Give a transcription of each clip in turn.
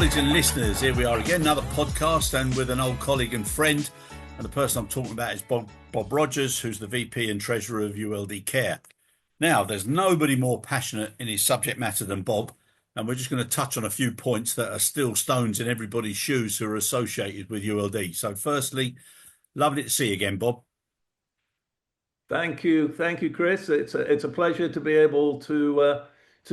colleagues and listeners, here we are again, another podcast, and with an old colleague and friend. And the person I'm talking about is Bob Rogers, who's the VP and Treasurer of ULD Care. Now, there's nobody more passionate in his subject matter than Bob, and we're just going to touch on a few points that are still stones in everybody's shoes who are associated with ULD. So firstly, lovely to see you again, Bob. Thank you, Chris. It's a pleasure to be able to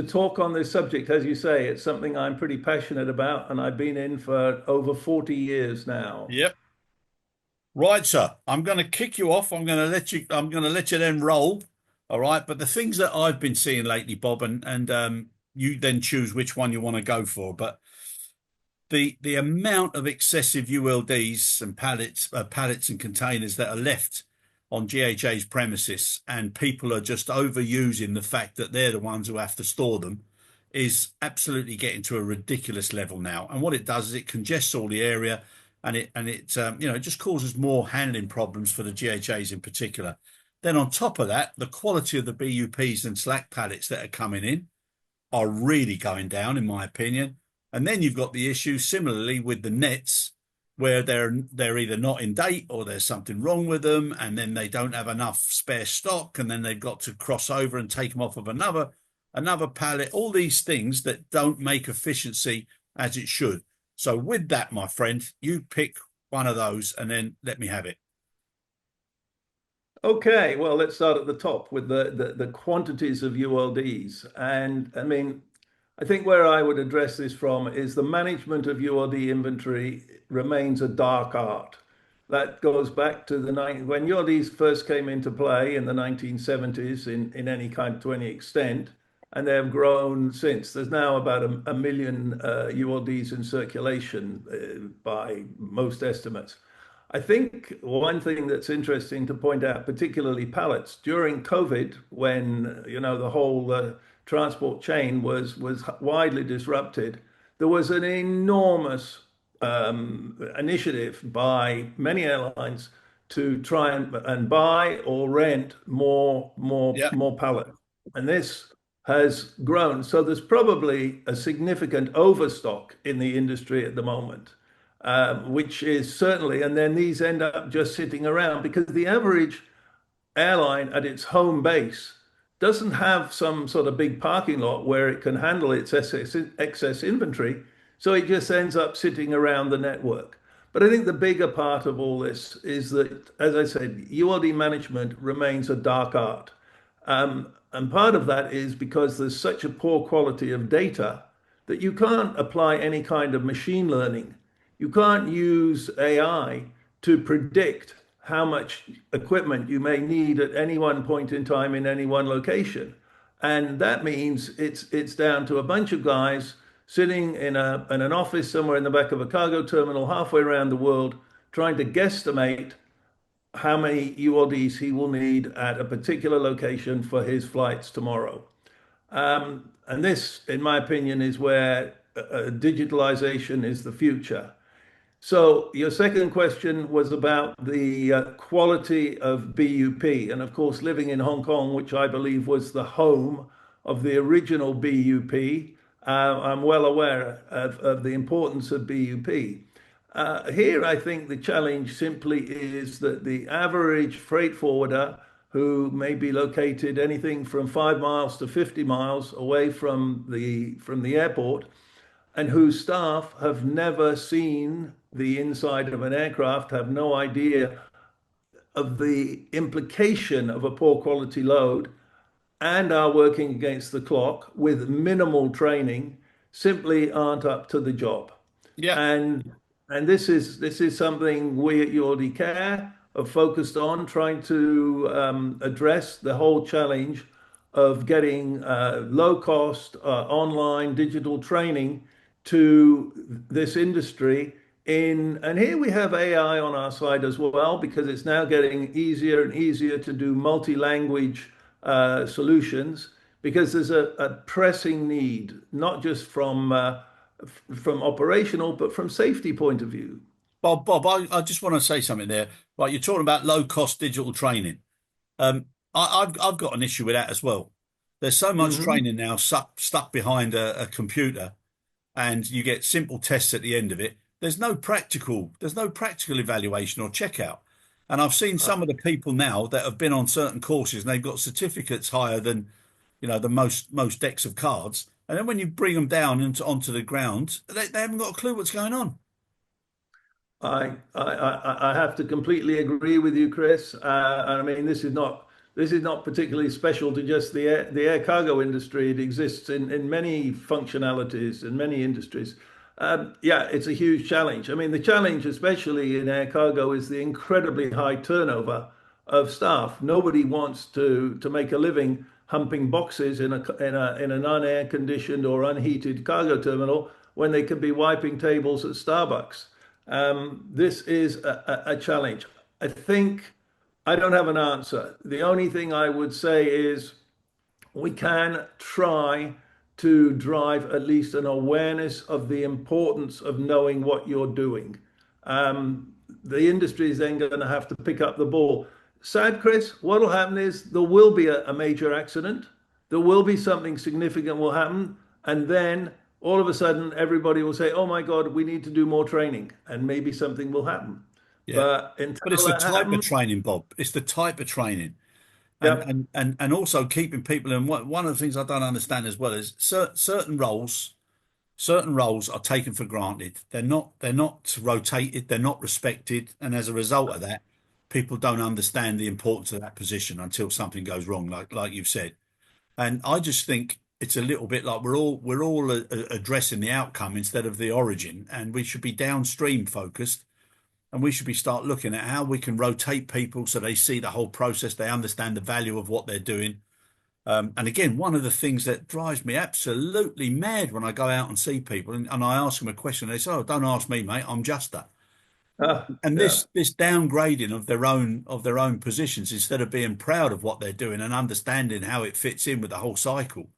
talk on this subject. As you say, it's something I'm pretty passionate about, and I've been in for over 40 years now. Yep. Right, sir. I'm going to kick you off. I'm going to let you then roll. All right. But the things that I've been seeing lately, Bob, and you then choose which one you want to go for. But the amount of excessive ULDs and pallets and containers that are left on GHA's premises, and people are just overusing the fact that they're the ones who have to store them, is absolutely getting to a ridiculous level now. And what it does is it congests all the area, and it just causes more handling problems for the GHAs in particular. Then on top of that, the quality of the BUPs and slack pallets that are coming in are really going down, in my opinion. And then you've got the issue similarly with the nets, where they're either not in date or there's something wrong with them, and then they don't have enough spare stock, and then they've got to cross over and take them off of another pallet. All these things that don't make efficiency as it should. So with that, my friend, you pick one of those and then let me have it. Okay, well, let's start at the top with the quantities of ULDs. And I mean, I think where I would address this from is the management of ULD inventory remains a dark art. That goes back to when ULDs first came into play in the 1970s in any kind to any extent, and they have grown since. There's now about a million ULDs in circulation by most estimates. I think one thing that's interesting to point out, particularly pallets, during COVID, when the whole transport chain was widely disrupted, there was an enormous initiative by many airlines to try and buy or rent more pallets, and this has grown. So there's probably a significant overstock in the industry at the moment, which is certainly, and then these end up just sitting around because the average airline at its home base doesn't have some sort of big parking lot where it can handle its excess inventory. So it just ends up sitting around the network. But I think the bigger part of all this is that, as I said, ULD management remains a dark art. And part of that is because there's such a poor quality of data that you can't apply any kind of machine learning. You can't use AI to predict how much equipment you may need at any one point in time in any one location. And that means it's down to a bunch of guys sitting in an office somewhere in the back of a cargo terminal halfway around the world trying to guesstimate how many ULDs he will need at a particular location for his flights tomorrow. And this, in my opinion, is where digitalization is the future. So your second question was about the quality of BUP. And of course, living in Hong Kong, which I believe was the home of the original BUP, I'm well aware of the importance of BUP. Here, I think the challenge simply is that the average freight forwarder, who may be located anything from 5 miles to 50 miles away from the airport, and whose staff have never seen the inside of an aircraft, have no idea of the implication of a poor quality load, and are working against the clock with minimal training, simply aren't up to the job. Yeah. And this is something we at ULD Care are focused on, trying to address the whole challenge of getting low cost online digital training to this industry. And here we have AI on our side as well, because it's now getting easier and easier to do multi-language solutions, because there's a pressing need, not just from operational, but from safety point of view. Bob, I just want to say something there. Right, you're talking about low-cost digital training. I've got an issue with that as well. There's so much training now stuck behind a computer and you get simple tests at the end of it. There's no practical evaluation or checkout. And I've seen some of the people now that have been on certain courses and they've got certificates higher than, the most decks of cards. And then when you bring them down onto the ground, they haven't got a clue what's going on. I have to completely agree with you, Chris. And I mean, this is not particularly special to just the air cargo industry. It exists in many functionalities in many industries. Yeah, it's a huge challenge. I mean, the challenge, especially in air cargo, is the incredibly high turnover of staff. Nobody wants to make a living humping boxes in an unair conditioned or unheated cargo terminal when they could be wiping tables at Starbucks. This is a challenge. I think I don't have an answer. The only thing I would say is we can try to drive at least an awareness of the importance of knowing what you're doing. The industry is then going to have to pick up the ball. Sad, Chris, what will happen is there will be a major accident. There will be something significant will happen. And then all of a sudden, everybody will say, oh my God, we need to do more training. And maybe something will happen. Yeah. But But it's until the that type of happens, training, Bob. It's the type of training. And yep, and also keeping people in. One of the things I don't understand as well is certain roles are taken for granted. They're not rotated, they're not respected, and as a result of that, people don't understand the importance of that position until something goes wrong, like you've said. And I just think it's a little bit like we're all addressing the outcome instead of the origin, and we should be downstream focused, and we should be start looking at how we can rotate people so they see the whole process, they understand the value of what they're doing. And again, one of the things that drives me absolutely mad when I go out and see people and I ask them a question, they say, "Oh, don't ask me, mate. I'm just that." And yeah. this downgrading of their own positions instead of being proud of what they're doing and understanding how it fits in with the whole cycle.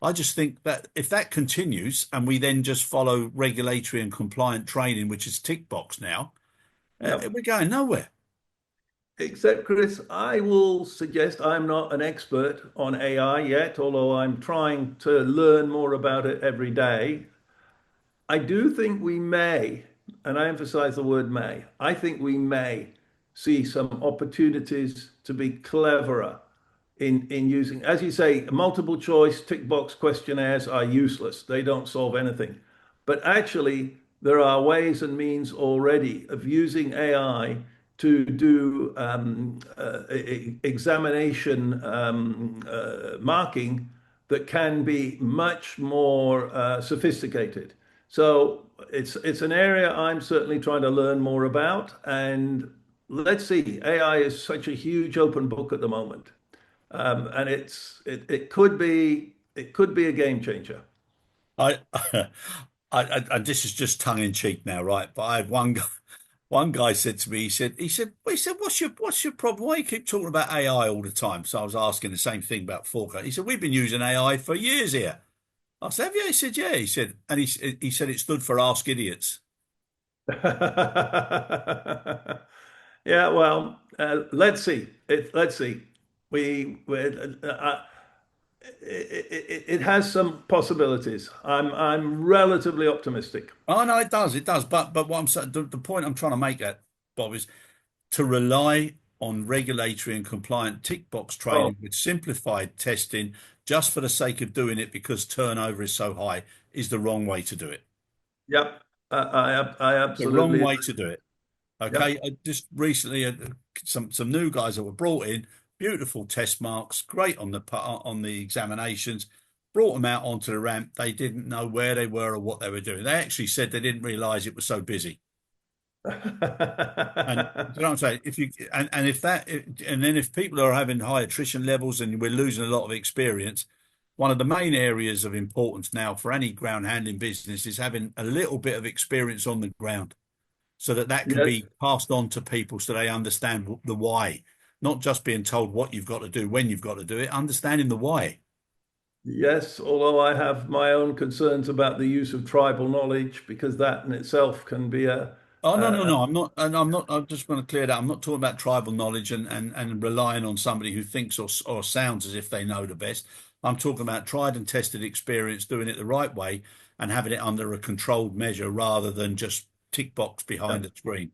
I just think that if that continues and we then just follow regulatory and compliant training, which is tick box now, Yep. we're going nowhere. Except, Chris, I will suggest I'm not an expert on AI yet, although I'm trying to learn more about it every day. I do think we may, and I emphasize the word may, I think we may see some opportunities to be cleverer in using, as you say, multiple choice tick box questionnaires are useless. They don't solve anything. But actually, there are ways and means already of using AI to do examination marking that can be much more sophisticated. So it's an area I'm certainly trying to learn more about. And let's see, AI is such a huge open book at the moment, and it could be a game changer. I, and this is just tongue in cheek now, right? But I had one guy said to me, he said, what's your problem? Why you keep talking about AI all the time? So I was asking the same thing about forecast. He said, we've been using AI for years here. I said, have you? He said, yeah. He said, and he said it stood for Ask Idiots. Yeah, well, let's see. Let's see. It has some possibilities. I'm relatively optimistic. Oh no, it does. But what I'm saying, the point I'm trying to make at Bob is to rely on regulatory and compliant tick box Oh, training with simplified testing just for the sake of doing it because turnover is so high is the wrong way to do it. yep. I The wrong absolutely way agree. to do it. Okay. Yep. Just recently, some new guys that were brought in, beautiful test marks, great on the examinations. Brought them out onto the ramp. They didn't know where they were or what they were doing. They actually said they didn't realise it was so busy. And you know what I'm saying? If you and if that and then if people are having high attrition levels and we're losing a lot of experience, one of the main areas of importance now for any ground handling business is having a little bit of experience on the ground, so that can Yes. be passed on to people so they understand the why, not just being told what you've got to do when you've got to do it, understanding the why. Yes, although I have my own concerns about the use of tribal knowledge because that in itself can be Oh no, no, a no! I'm not, and I'm not. I just want to clear that. I'm not talking about tribal knowledge and relying on somebody who thinks or sounds as if they know the best. I'm talking about tried and tested experience, doing it the right way and having it under a controlled measure rather than just tick box behind Yep. a screen.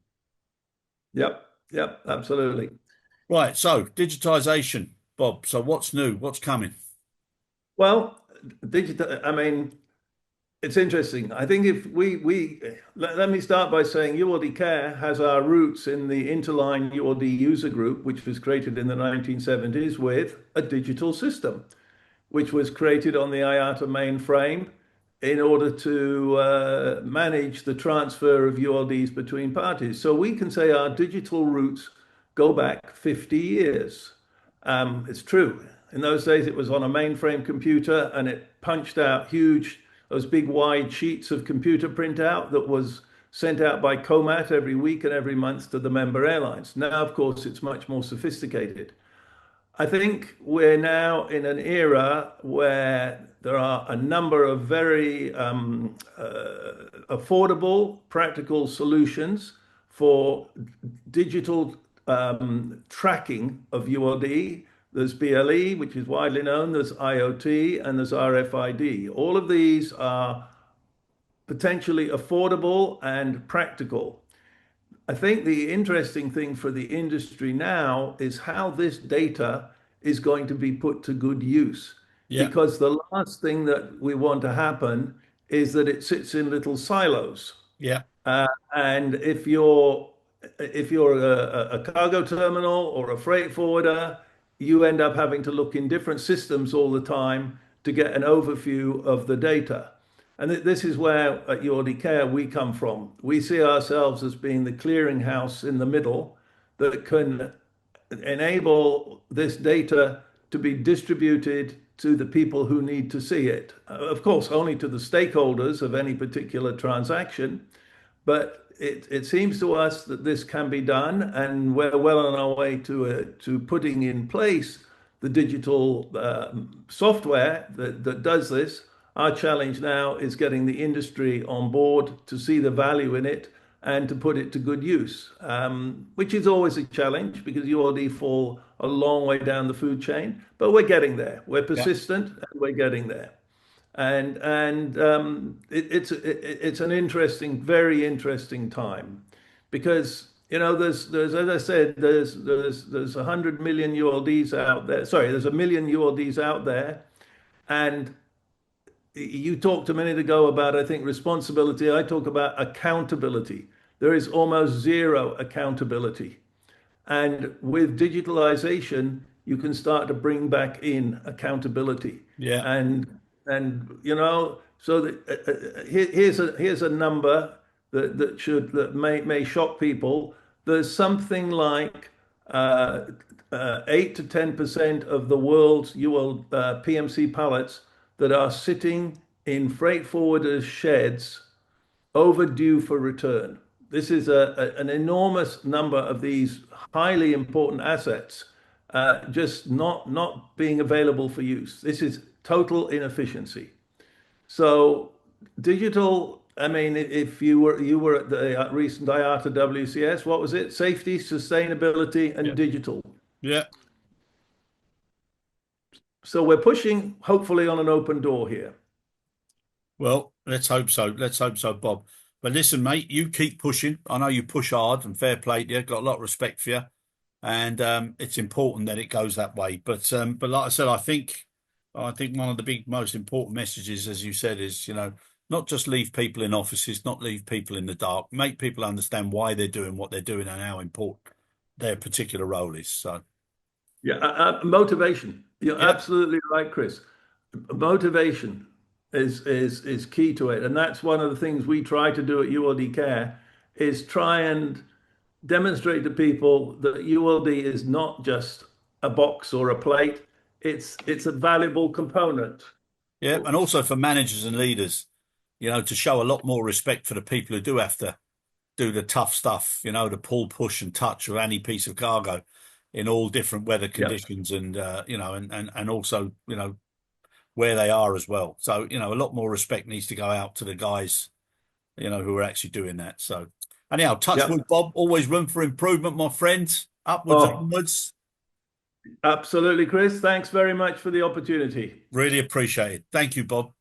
Yep. Yep. Absolutely. Right. So digitization, Bob. So what's new? What's coming? Well, digital. I mean, it's interesting. I think if let me start by saying ULD Care has our roots in the Interline ULD user group, which was created in the 1970s with a digital system, which was created on the IATA mainframe in order to manage the transfer of ULDs between parties. So we can say our digital roots go back 50 years. It's true. In those days, it was on a mainframe computer and it punched out those big wide sheets of computer printout that was sent out by COMAT every week and every month to the member airlines. Now, of course, it's much more sophisticated. I think we're now in an era where there are a number of very affordable, practical solutions for digital tracking of ULD. There's BLE, which is widely known, there's IoT, and there's RFID. All of these are potentially affordable and practical. I think the interesting thing for the industry now is how this data is going to be put to good use. Yeah. Because the last thing that we want to happen is that it sits in little silos. Yeah. And if you're a cargo terminal or a freight forwarder, you end up having to look in different systems all the time to get an overview of the data. And this is where at ULD Care we come from. We see ourselves as being the clearinghouse in the middle that can enable this data to be distributed to the people who need to see it. Of course, only to the stakeholders of any particular transaction, but it seems to us that this can be done, and we're well on our way to putting in place the digital software that does this. Our challenge now is getting the industry on board to see the value in it and to put it to good use, which is always a challenge because ULD fall a long way down the food chain, but we're getting there. We're Yeah. persistent and we're getting there. And it's an interesting, very interesting time, because there's as I said there's 100 million ULDs out there. Sorry, there's 1 million ULDs out there, and you talked a minute ago about, I think, responsibility. I talk about accountability. There is almost zero accountability. And with digitalization, you can start to bring back in accountability. Yeah. And so here's a number that may shock people. There's something like 8 to 10% of the world's PMC pallets that are sitting in freight forwarders' sheds overdue for return. This is an enormous number of these highly important assets just not being available for use. This is total inefficiency. So digital, I mean, if you were at the recent IATA WCS, what was it? Safety, sustainability, Yeah. and digital. Yeah. So we're pushing, hopefully, on an open door here. Well, let's hope so. Let's hope so, Bob. But listen, mate, you keep pushing. I know you push hard and fair play to you. Got a lot of respect for you. And it's important that it goes that way. But like I said, I think one of the big most important messages, as you said, is, not just leave people in offices, not leave people in the dark, make people understand why they're doing what they're doing and how important their particular role is. So Yeah, motivation. You're yeah, absolutely right, Chris. Motivation is key to it, and that's one of the things we try to do at ULD Care, is try and demonstrate to people that ULD is not just a box or a plate. It's a valuable component. yeah, and also for managers and leaders, to show a lot more respect for the people who do have to do the tough stuff, the pull, push, and touch of any piece of cargo in all different weather Yeah, conditions, and and also where they are as well. So a lot more respect needs to go out to the guys, who are actually doing that. So anyhow, touch yeah. wood, Bob. Always room for improvement, my friends. Upwards and Oh, onwards. Absolutely, Chris. Thanks very much for the opportunity. Really appreciate it. Thank you, Bob.